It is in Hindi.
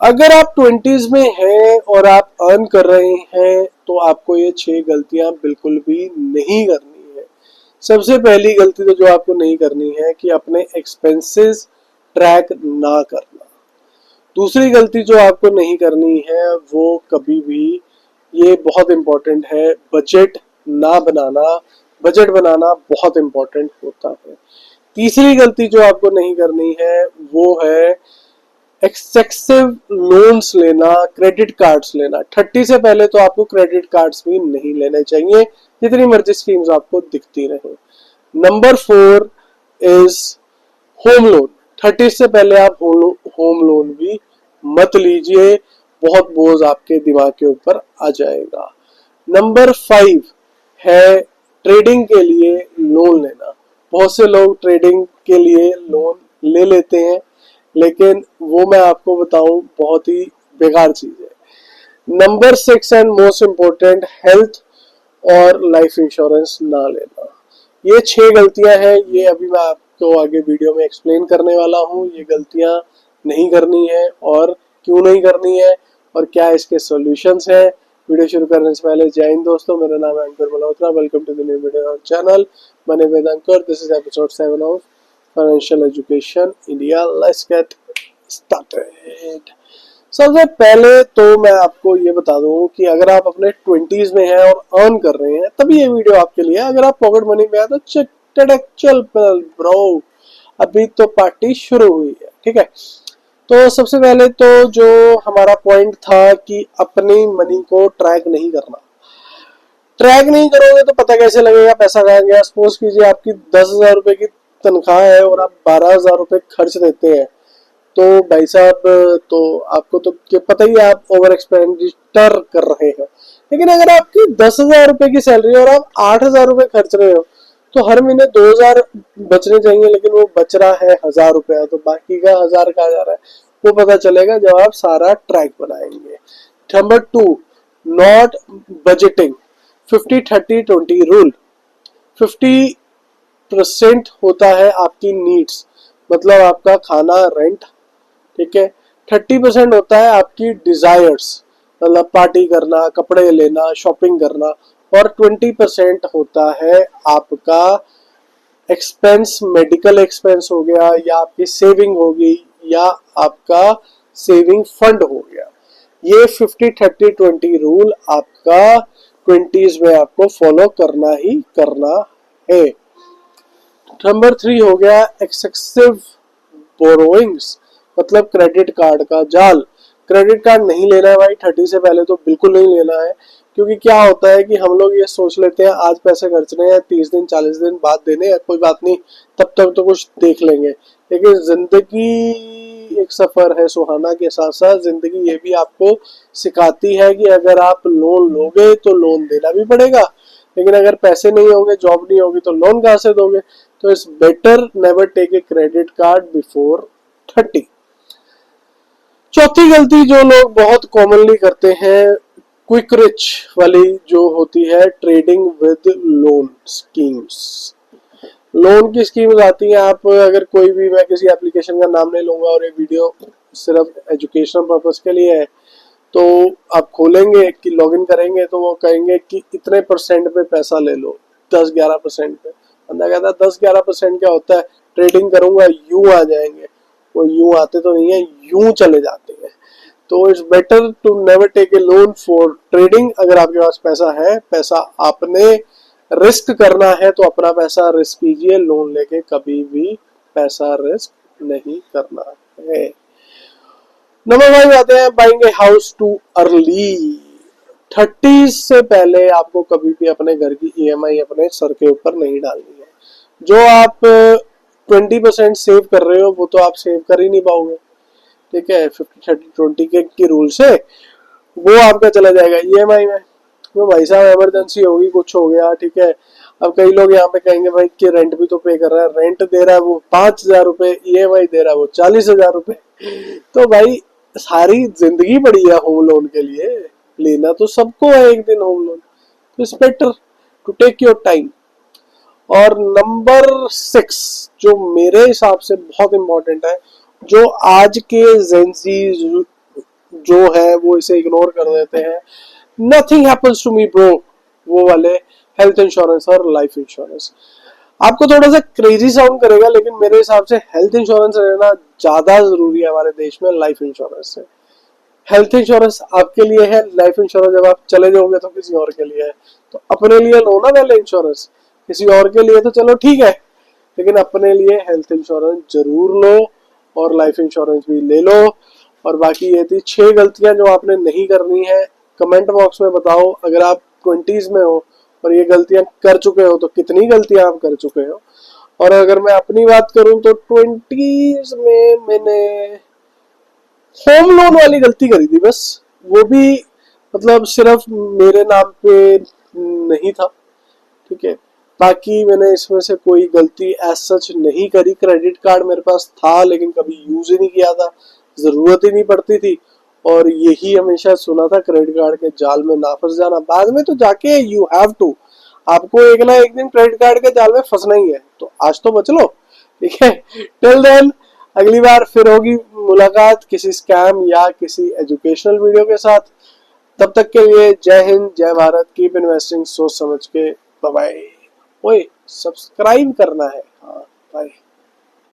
अगर आप 20s में हैं और आप अर्न कर रहे हैं तो आपको ये 6 गलतियां बिल्कुल भी नहीं करनी है। सबसे पहली गलती तो जो आपको नहीं करनी है कि अपने एक्सपेंसेस ट्रैक ना करना। दूसरी गलती जो आपको नहीं करनी है वो कभी भी, ये बहुत इंपॉर्टेंट है, बजट ना बनाना। बजट बनाना बहुत इंपॉर्टेंट होता है। तीसरी गलती जो आपको नहीं करनी है वो है एक्सेसिव लोन्स लेना, क्रेडिट कार्ड्स लेना। 30 से पहले तो आपको क्रेडिट कार्ड्स भी नहीं लेने चाहिए, जितनी मर्जी स्कीम्स आपको दिखती रहे। Number 4 is home loan. 30 से पहले आप होम लोन भी मत लीजिए, बहुत बोझ आपके दिमाग के ऊपर आ जाएगा। नंबर 5 है ट्रेडिंग के लिए लोन लेना। बहुत से लोग ट्रेडिंग के लिए लोन ले लेते हैं, लेकिन वो मैं आपको बताऊं बहुत ही बेकार चीज है। Number 6 and most important, health और लाइफ इंश्योरेंस ना लेना। ये 6 गलतियां हैं, ये अभी मैं आपको आगे वीडियो में एक्सप्लेन करने वाला हूँ। ये गलतियां नहीं करनी है और क्यों नहीं करनी है और क्या इसके सॉल्यूशंस हैं। वीडियो शुरू करने से पहले जय हिंद दोस्तों, मेरा नाम है Ankur Malhotra. Welcome to the new video on channel. My name is Ankur. This is episode 7 of financial education India. Let's get started. सबसे पहले तो मैं आपको ये बता दूं कि अगर आप अपने 20s में हैं और अर्न कर रहे हैं तभी ये वीडियो आपके लिए है। अगर आप पॉकेट मनी में है तो चल ब्रो, अभी तो पार्टी शुरू हुई है, ठीक है। तो सबसे पहले तो जो हमारा पॉइंट था कि अपनी मनी को ट्रैक नहीं करना। ट्रैक नहीं करोगे तो पता कैसे लगेगा पैसा कहाँ गया। सपोज कीजिए आपकी 10,000 रुपए की तनख्वाह है और आप 12,000 रुपए खर्च देते हैं, तो भाई साहब तो आपको तो पता ही है आप ओवर एक्सपेंडिचर कर रहे हैं। लेकिन अगर आपकी 10,000 रुपए की सैलरी है और आप 8,000 रुपए खर्च रहे हो तो हर महीने 2,000 बचने चाहिए, लेकिन वो बच रहा है 1,000 रुपया, तो बाकी का 1,000 कहाँ जा रहा है वो पता चलेगा जब आप सारा ट्रैक बनाएंगे। Number 2, not budgeting. 50-30-20 रूल। 50% होता है आपकी नीड्स, मतलब आपका खाना, रेंट, ठीक है। 30% होता है आपकी डिजायर्स, मतलब पार्टी करना, कपड़े लेना, शॉपिंग करना। और 20% होता है आपका एक्सपेंस, मेडिकल एक्सपेंस हो गया, या आपकी सेविंग होगी, या आपका सेविंग फंड हो गया। ये 50-30-20 रूल आपका 20s में आपको फॉलो करना ही करना है। नंबर 3 हो गया एक्सेसिव बोरोइंग्स, मतलब क्रेडिट कार्ड का जाल। क्रेडिट कार्ड नहीं लेना है भाई, 30 से पहले तो बिल्कुल नहीं लेना है। क्योंकि क्या होता है कि हम लोग ये सोच लेते हैं आज पैसे खर्चने हैं, 30 दिन 40 दिन बाद देने हैं, कोई बात नहीं, तब तक तो कुछ देख लेंगे। लेकिन जिंदगी एक सफर है सुहाना के साथ साथ जिंदगी ये भी आपको सिखाती है कि अगर आप लोन लोगे तो लोन देना भी पड़ेगा, लेकिन अगर पैसे नहीं होंगे, जॉब नहीं होगी, तो लोन कहाँ से दोगे। तो it's better never take a credit card before 30। चौथी गलती जो लोग बहुत कॉमनली करते हैं, क्विक रिच वाली जो होती है, trading with loan schemes. Loan की स्कीम्स आती हैं, आप अगर कोई भी, मैं किसी एप्लीकेशन का नाम नहीं लूंगा और ये वीडियो सिर्फ एजुकेशनल पर्पस के लिए है, तो आप खोलेंगे कि लॉगिन करेंगे तो वो कहेंगे कि इतने % पे पैसा ले लो, 10-11% पे। बंदा कहता है 10-11% क्या होता है, ट्रेडिंग करूंगा यूं आ जाएंगे। वो यूं आते तो नहीं है, यूं चले जाते हैं। तो it's better to never take a loan for trading. अगर आपके पास पैसा है, पैसा आपने रिस्क करना है तो अपना पैसा रिस्क कीजिए, लोन लेके कभी भी पैसा रिस्क नहीं करना है। नंबर 5 आते हैं buying a house too early. 30 से पहले आपको कभी भी अपने घर की EMI अपने सर के ऊपर नहीं डालनी है। जो आप 20% सेव कर रहे हो वो तो आप सेव कर ही नहीं पाओगे, ठीक है। 50-30-20 के रूल से वो आपका चला जाएगा EMI में। तो भाई साहब इमरजेंसी होगी, कुछ हो गया, ठीक है। अब कई लोग यहाँ पे कहेंगे भाई कि रेंट भी तो पे कर रहा है, रेंट दे रहा है वो 5,000 रुपए, EMI दे रहा है वो 40,000 रुपए। तो भाई सारी जिंदगी पड़ी है होम लोन के लिए, लेना तो सबको है एक दिन होम लोन, तो it's better to take your time. और नंबर 6 जो मेरे हिसाब से बहुत इंपॉर्टेंट है, जो आज के जेंजी जो है वो इसे इग्नोर कर देते हैं। Nothing happens to me bro, वो वाले हेल्थ इंश्योरेंस और लाइफ इंश्योरेंस। आपको थोड़ा सा क्रेजी साउंड करेगा, लेकिन मेरे हिसाब से हेल्थ इंश्योरेंस रहना ज्यादा जरूरी है हमारे देश में लाइफ इंश्योरेंस से। हेल्थ इंश्योरेंस आपके लिए है, लाइफ इंश्योरेंस जब आप चले जाओगे तो किसी और के लिए है। तो अपने लिए लो ना पहले इंश्योरेंस, किसी और के लिए तो चलो ठीक है, लेकिन अपने लिए हेल्थ इंश्योरेंस जरूर लो और लाइफ इंश्योरेंस भी ले लो। और बाकी ये थी 6 गलतियां जो आपने नहीं करनी है। कमेंट बॉक्स में बताओ, अगर आप 20s में हो और ये गलतियां कर चुके हो तो कितनी गलतियां आप कर चुके हो। और अगर मैं अपनी बात करूं तो 20s में मैंने होम लोन वाली गलती करी थी बस, वो भी मतलब सिर्फ मेरे नाम पे नहीं था, ठीक है। बाकी मैंने इसमें से कोई गलती एज सच नहीं करी। क्रेडिट कार्ड मेरे पास था लेकिन कभी यूज ही नहीं किया था, जरूरत ही नहीं पड़ती थी। और यही हमेशा सुना था, क्रेडिट कार्ड के जाल में ना फंस जाना, बाद में तो जाके यू हैव टू, आपको एक ना एक दिन क्रेडिट कार्ड के जाल में फंसना ही है। तो आज तो बच लो, ठीक है। टिल देन, अगली बार फिर होगी मुलाकात किसी स्कैम या किसी एजुकेशनल वीडियो के साथ। तब तक के लिए जय हिंद, जय भारत, कीप इन्वेस्टिंग सोच समझ के, बाय बाय। ओए सब्सक्राइब करना है, हाँ बाय।